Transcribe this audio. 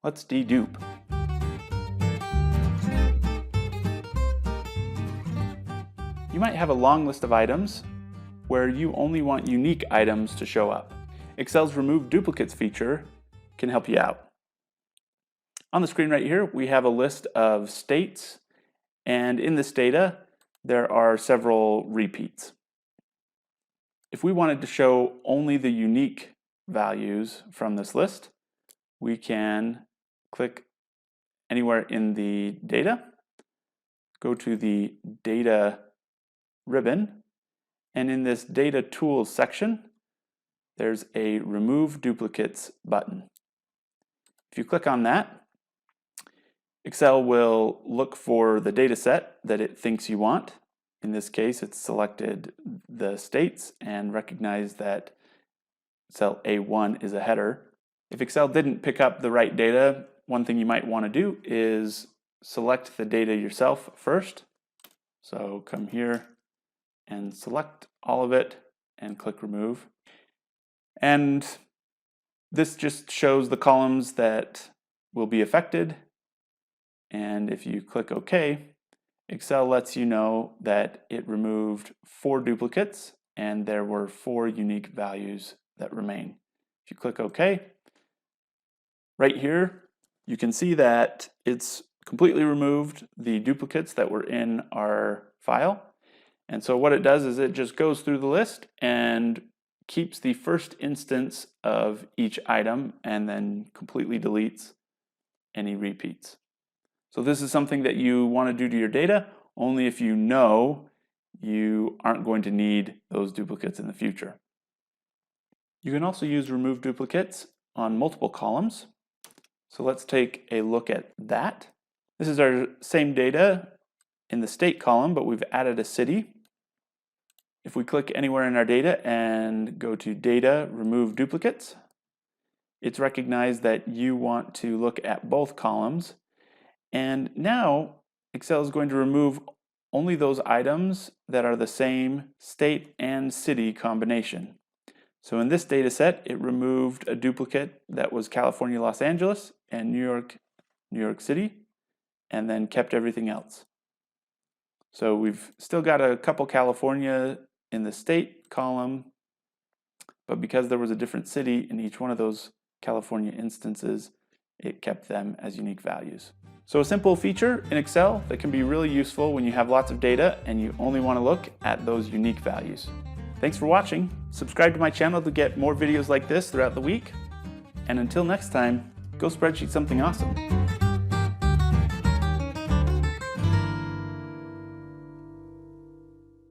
Let's dedupe. You might have a long list of items where you only want unique items to show up. Excel's Remove Duplicates feature can help you out. On the screen right here, we have a list of states, and in this data, there are several repeats. If we wanted to show only the unique values from this list, we can click anywhere in the data, go to the data ribbon, and in this data tools section, there's a remove duplicates button. If you click on that, Excel will look for the data set that it thinks you want. In this case, it's selected the states and recognized that cell A1 is a header. If Excel didn't pick up the right data, one thing you might want to do is select the data yourself first. So come here and select all of it and click remove. And this just shows the columns that will be affected. And if you click OK, Excel lets you know that it removed 4 duplicates and there were 4 unique values that remain. If you click OK, right here, you can see that it's completely removed the duplicates that were in our file. And so what it does is it just goes through the list and keeps the first instance of each item and then completely deletes any repeats. So this is something that you want to do to your data only if you know you aren't going to need those duplicates in the future. You can also use remove duplicates on multiple columns. So let's take a look at that. This is our same data in the state column, but we've added a city. If we click anywhere in our data and go to Data, Remove Duplicates, it's recognized that you want to look at both columns. And now Excel is going to remove only those items that are the same state and city combination. So in this data set, it removed a duplicate that was California, Los Angeles, and New York City, and then kept everything else. So we've still got a couple California in the state column, but because there was a different city in each one of those California instances, it kept them as unique values. So a simple feature in Excel that can be really useful when you have lots of data and you only want to look at those unique values. Thanks for watching. Subscribe to my channel to get more videos like this throughout the week. And until next time, go spreadsheet something awesome.